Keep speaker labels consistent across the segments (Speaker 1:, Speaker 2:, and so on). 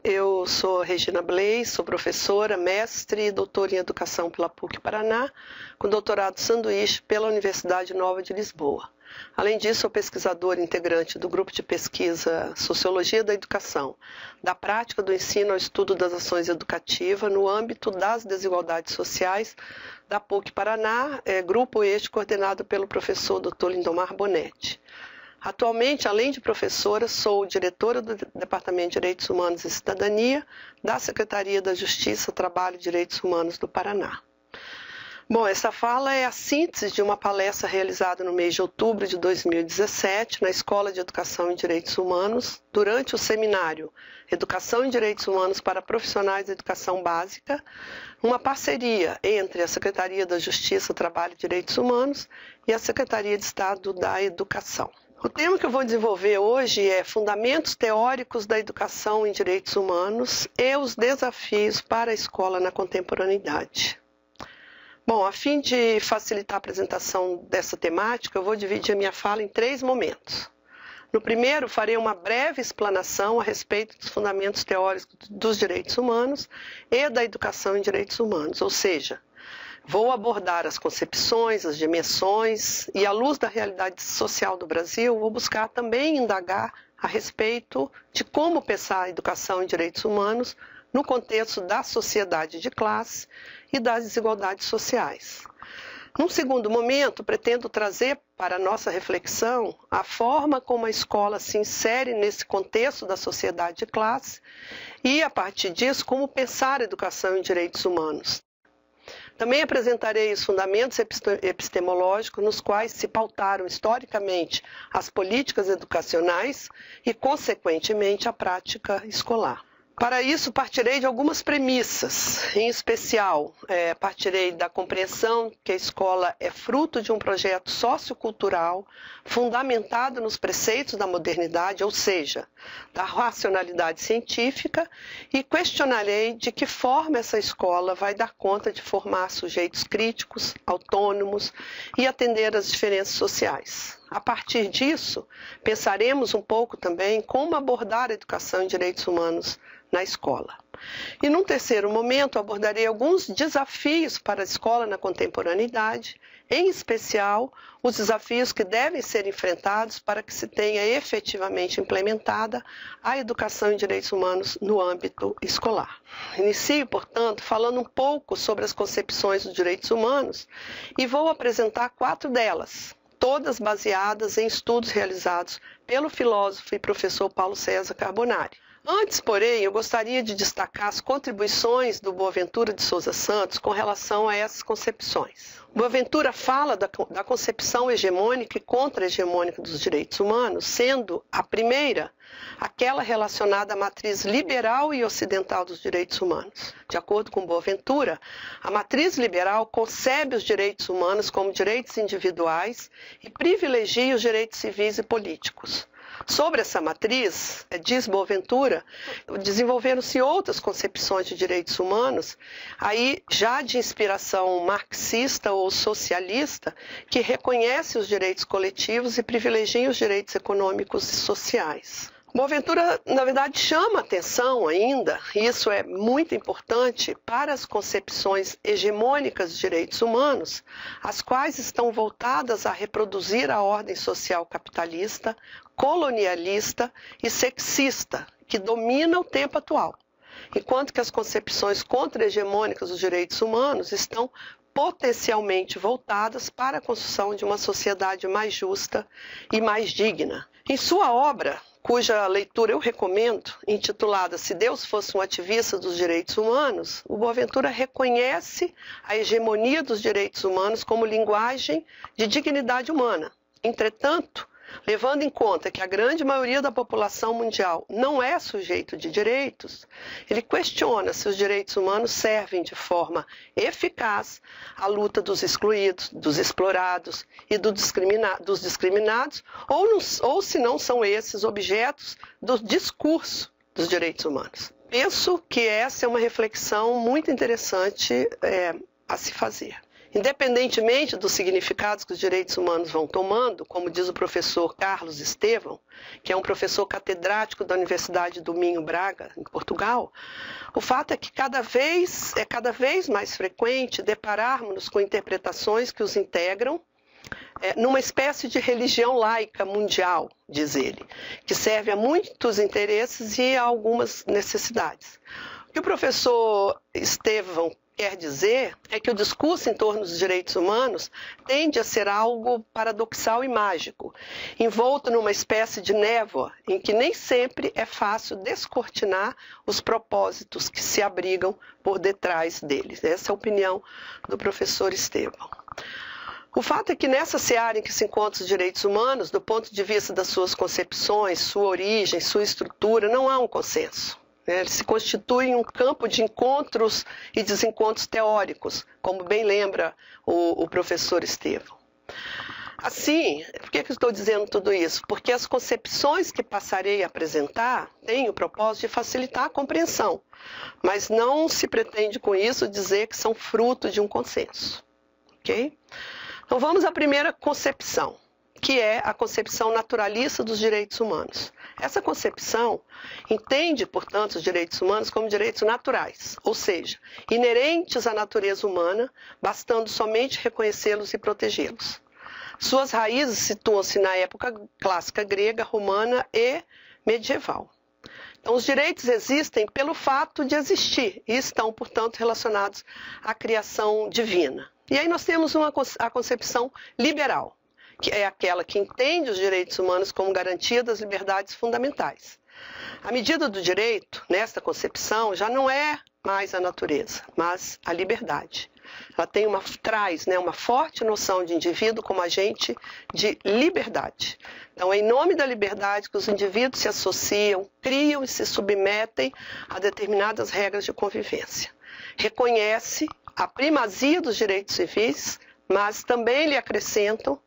Speaker 1: eu sou Regina Bleis, sou professora, mestre e doutora em Educação pela PUC Paraná, com doutorado sanduíche pela Universidade Nova de Lisboa. Além disso, sou pesquisadora integrante do grupo de pesquisa Sociologia da Educação, da prática do ensino ao estudo das ações educativas no âmbito das desigualdades sociais da PUC Paraná, grupo este coordenado pelo professor Dr. Lindomar Bonetti. Atualmente, além de professora, sou diretora do Departamento de Direitos Humanos e Cidadania da Secretaria da Justiça, Trabalho e Direitos Humanos do Paraná. Bom, essa fala é a síntese de uma palestra realizada no mês de outubro de 2017 na Escola de Educação em Direitos Humanos, durante o seminário Educação em Direitos Humanos para Profissionais da Educação Básica, uma parceria entre a Secretaria da Justiça, Trabalho e Direitos Humanos e a Secretaria de Estado da Educação. O tema que eu vou desenvolver hoje é Fundamentos Teóricos da Educação em Direitos Humanos e os desafios para a escola na contemporaneidade. Bom, a fim de facilitar a apresentação dessa temática, eu vou dividir a minha fala em 3 momentos. No primeiro, farei uma breve explanação a respeito dos fundamentos teóricos dos direitos humanos e da educação em direitos humanos, ou seja, vou abordar as concepções, as dimensões e, à luz da realidade social do Brasil, vou buscar também indagar a respeito de como pensar a educação em direitos humanos no contexto da sociedade de classe e das desigualdades sociais. Num segundo momento, pretendo trazer para a nossa reflexão a forma como a escola se insere nesse contexto da sociedade de classe e, a partir disso, como pensar a educação em direitos humanos. Também apresentarei os fundamentos epistemológicos nos quais se pautaram historicamente as políticas educacionais e, consequentemente, a prática escolar. Para isso, partirei de algumas premissas, em especial, partirei da compreensão que a escola é fruto de um projeto sociocultural fundamentado nos preceitos da modernidade, ou seja, da racionalidade científica, e questionarei de que forma essa escola vai dar conta de formar sujeitos críticos, autônomos e atender às diferenças sociais. A partir disso, pensaremos um pouco também como abordar a educação em direitos humanos na escola. E num terceiro momento abordarei alguns desafios para a escola na contemporaneidade, em especial os desafios que devem ser enfrentados para que se tenha efetivamente implementada a educação em direitos humanos no âmbito escolar. Inicio, portanto, falando um pouco sobre as concepções dos direitos humanos e vou apresentar 4 delas, todas baseadas em estudos realizados pelo filósofo e professor Paulo César Carbonari. Antes, porém, eu gostaria de destacar as contribuições do Boaventura de Souza Santos com relação a essas concepções. Boaventura fala da concepção hegemônica e contra-hegemônica dos direitos humanos, sendo a primeira aquela relacionada à matriz liberal e ocidental dos direitos humanos. De acordo com Boaventura, a matriz liberal concebe os direitos humanos como direitos individuais e privilegia os direitos civis e políticos. Sobre essa matriz, diz Boaventura, desenvolveram-se outras concepções de direitos humanos, aí já de inspiração marxista ou socialista, que reconhece os direitos coletivos e privilegia os direitos econômicos e sociais. Boaventura, na verdade, chama atenção ainda, e isso é muito importante, para as concepções hegemônicas de direitos humanos, as quais estão voltadas a reproduzir a ordem social capitalista, colonialista e sexista, que domina o tempo atual, enquanto que as concepções contra-hegemônicas dos direitos humanos estão potencialmente voltadas para a construção de uma sociedade mais justa e mais digna. Em sua obra, cuja leitura eu recomendo, intitulada Se Deus Fosse um Ativista dos Direitos Humanos, o Boaventura reconhece a hegemonia dos direitos humanos como linguagem de dignidade humana. Entretanto, levando em conta que a grande maioria da população mundial não é sujeito de direitos, ele questiona se os direitos humanos servem de forma eficaz à luta dos excluídos, dos explorados e dos discriminados, ou se não são esses objetos do discurso dos direitos humanos. Penso que essa é uma reflexão muito interessante a se fazer. Independentemente dos significados que os direitos humanos vão tomando, como diz o professor Carlos Estevão, que é um professor catedrático da Universidade do Minho Braga, em Portugal, o fato é que cada vez mais frequente depararmos com interpretações que os integram numa espécie de religião laica mundial, diz ele, que serve a muitos interesses e a algumas necessidades. O que o professor Estevão quer dizer é que o discurso em torno dos direitos humanos tende a ser algo paradoxal e mágico, envolto numa espécie de névoa em que nem sempre é fácil descortinar os propósitos que se abrigam por detrás deles. Essa é a opinião do professor Estevão. O fato é que nessa seara em que se encontram os direitos humanos, do ponto de vista das suas concepções, sua origem, sua estrutura, não há um consenso. Ele se constitui um campo de encontros e desencontros teóricos, como bem lembra o professor Estevão. Assim, por que eu estou dizendo tudo isso? Porque as concepções que passarei a apresentar têm o propósito de facilitar a compreensão, mas não se pretende com isso dizer que são fruto de um consenso. Ok? Então vamos à primeira concepção, que é a concepção naturalista dos direitos humanos. Essa concepção entende, portanto, os direitos humanos como direitos naturais, ou seja, inerentes à natureza humana, bastando somente reconhecê-los e protegê-los. Suas raízes situam-se na época clássica grega, romana e medieval. Então, os direitos existem pelo fato de existir e estão, portanto, relacionados à criação divina. E aí nós temos a concepção liberal, que é aquela que entende os direitos humanos como garantia das liberdades fundamentais. A medida do direito, nesta concepção, já não é mais a natureza, mas a liberdade. Ela traz uma forte noção de indivíduo como agente de liberdade. Então, é em nome da liberdade que os indivíduos se associam, criam e se submetem a determinadas regras de convivência. Reconhece a primazia dos direitos civis, mas também lhes acrescentam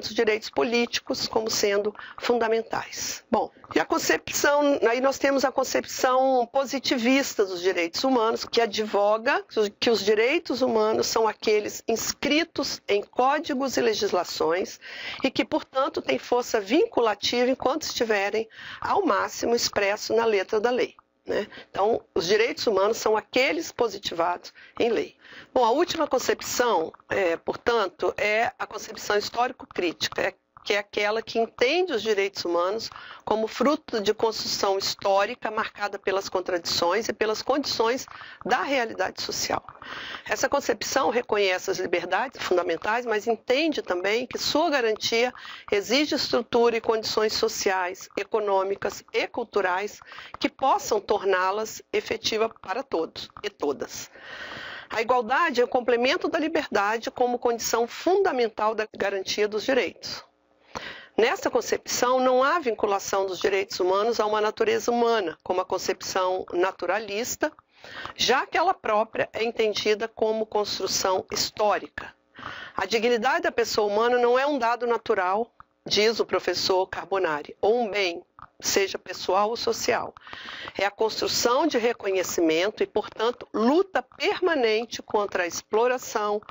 Speaker 1: os direitos políticos como sendo fundamentais. Bom, e a concepção, aí nós temos a concepção positivista dos direitos humanos, que advoga que os direitos humanos são aqueles inscritos em códigos e legislações e que, portanto, têm força vinculativa enquanto estiverem ao máximo expressos na letra da lei. Então, os direitos humanos são aqueles positivados em lei. Bom, a última concepção, portanto, é a concepção histórico-crítica, que é aquela que entende os direitos humanos como fruto de construção histórica marcada pelas contradições e pelas condições da realidade social. Essa concepção reconhece as liberdades fundamentais, mas entende também que sua garantia exige estrutura e condições sociais, econômicas e culturais que possam torná-las efetivas para todos e todas. A igualdade é o complemento da liberdade como condição fundamental da garantia dos direitos. Nessa concepção, não há vinculação dos direitos humanos a uma natureza humana, como a concepção naturalista, já que ela própria é entendida como construção histórica. A dignidade da pessoa humana não é um dado natural, diz o professor Carbonari, ou um bem, seja pessoal ou social. É a construção de reconhecimento e, portanto, luta permanente contra a exploração,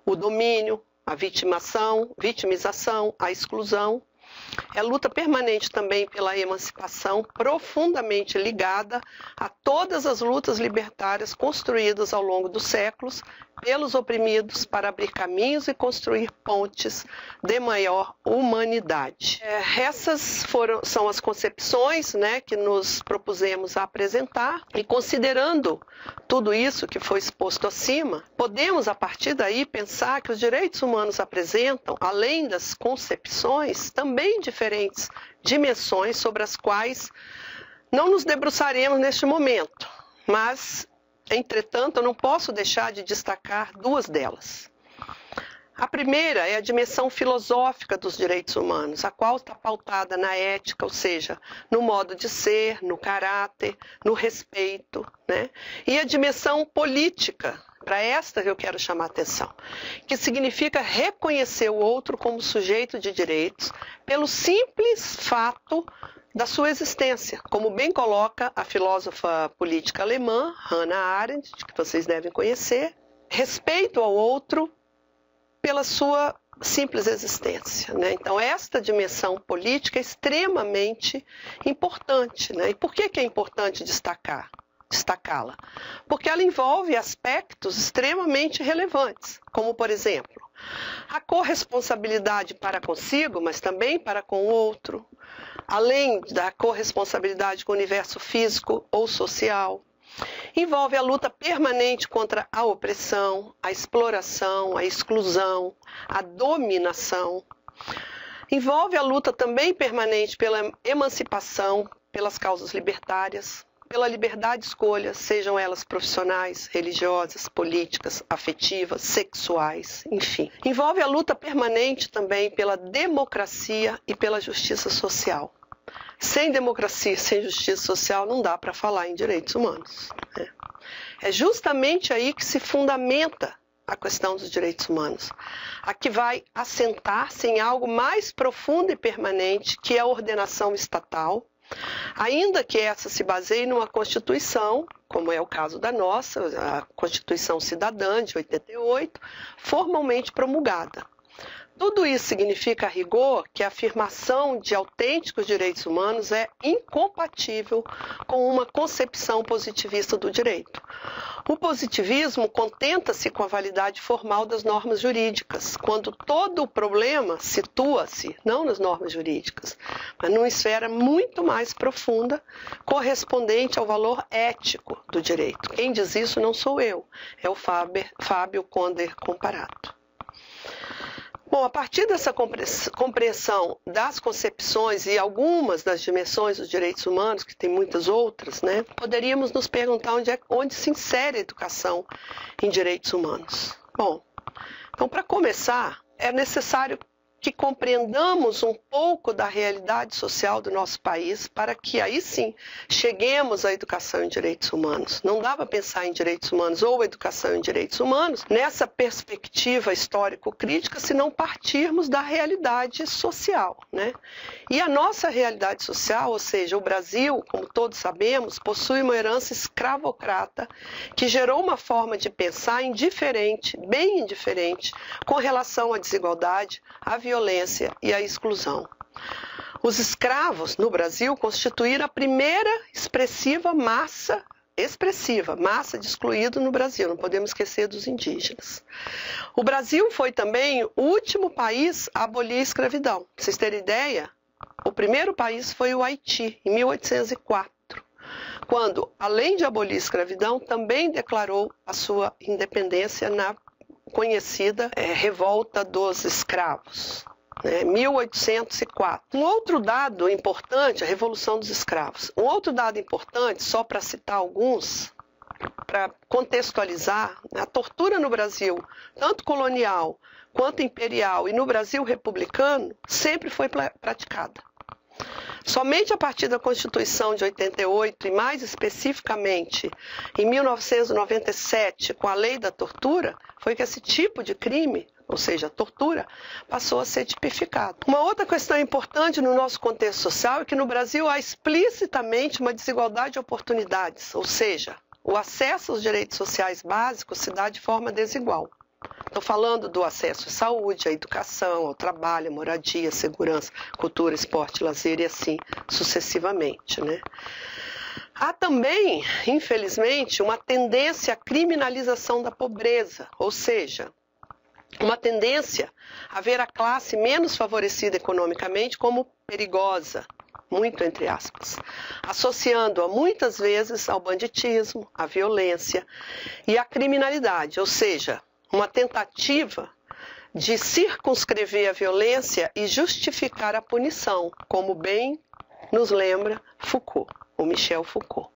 Speaker 1: o domínio, a vitimização, a exclusão. É luta permanente também pela emancipação, profundamente ligada a todas as lutas libertárias construídas ao longo dos séculos pelos oprimidos para abrir caminhos e construir pontes de maior humanidade. Essas são as concepções que nos propusemos a apresentar e, considerando tudo isso que foi exposto acima, podemos a partir daí pensar que os direitos humanos apresentam, além das concepções, também diferentes dimensões sobre as quais não nos debruçaremos neste momento, mas, entretanto, eu não posso deixar de destacar duas delas. A primeira é a dimensão filosófica dos direitos humanos, a qual está pautada na ética, ou seja, no modo de ser, no caráter, no respeito, E a dimensão política, para esta que eu quero chamar a atenção, que significa reconhecer o outro como sujeito de direitos pelo simples fato da sua existência, como bem coloca a filósofa política alemã Hannah Arendt, que vocês devem conhecer. respeito ao outro pela sua simples existência, né? Então, esta dimensão política é extremamente importante, né? E por que é importante destacá-la? Porque ela envolve aspectos extremamente relevantes, como, por exemplo, a corresponsabilidade para consigo, mas também para com o outro, além da corresponsabilidade com o universo físico ou social. Envolve a luta permanente contra a opressão, a exploração, a exclusão, a dominação. Envolve a luta também permanente pela emancipação, pelas causas libertárias, pela liberdade de escolha, sejam elas profissionais, religiosas, políticas, afetivas, sexuais, enfim. Envolve a luta permanente também pela democracia e pela justiça social. Sem democracia, sem justiça social, não dá para falar em direitos humanos, né? É justamente aí que se fundamenta a questão dos direitos humanos, a que vai assentar-se em algo mais profundo e permanente, que é a ordenação estatal, ainda que essa se baseie numa Constituição, como é o caso da nossa, a Constituição Cidadã de 88, formalmente promulgada. Tudo isso significa, a rigor, que a afirmação de autênticos direitos humanos é incompatível com uma concepção positivista do direito. O positivismo contenta-se com a validade formal das normas jurídicas, quando todo o problema situa-se, não nas normas jurídicas, mas numa esfera muito mais profunda, correspondente ao valor ético do direito. Quem diz isso não sou eu, é o Fábio Conder Comparato. Bom, a partir dessa compreensão das concepções e algumas das dimensões dos direitos humanos, que tem muitas outras, né, poderíamos nos perguntar onde se insere a educação em direitos humanos. Bom, então, para começar, é necessário que compreendamos um pouco da realidade social do nosso país para que aí sim cheguemos à educação em direitos humanos. Não dá para pensar em direitos humanos ou educação em direitos humanos nessa perspectiva histórico-crítica se não partirmos da realidade social, né? E a nossa realidade social, ou seja, o Brasil, como todos sabemos, possui uma herança escravocrata que gerou uma forma de pensar indiferente, bem indiferente, com relação à desigualdade, à violência e à exclusão. Os escravos no Brasil constituíram a primeira massa de excluídos no Brasil, não podemos esquecer dos indígenas. O Brasil foi também o último país a abolir a escravidão. Para vocês terem ideia, o primeiro país foi o Haiti, em 1804, quando, além de abolir a escravidão, também declarou a sua independência na conhecida Revolta dos Escravos, 1804. Um outro dado importante, a Revolução dos Escravos. Um outro dado importante, só para citar alguns, para contextualizar, a tortura no Brasil, tanto colonial quanto imperial e no Brasil republicano, sempre foi praticada. Somente a partir da Constituição de 88 e mais especificamente em 1997, com a Lei da Tortura, foi que esse tipo de crime, ou seja, a tortura, passou a ser tipificado. Uma outra questão importante no nosso contexto social é que no Brasil há explicitamente uma desigualdade de oportunidades, ou seja, o acesso aos direitos sociais básicos se dá de forma desigual. Estou falando do acesso à saúde, à educação, ao trabalho, à moradia, à segurança, cultura, esporte, lazer e assim sucessivamente, né? Há também, infelizmente, uma tendência à criminalização da pobreza, ou seja, uma tendência a ver a classe menos favorecida economicamente como perigosa, muito entre aspas, associando-a muitas vezes ao banditismo, à violência e à criminalidade, ou seja, uma tentativa de circunscrever a violência e justificar a punição, como bem nos lembra Foucault, o Michel Foucault.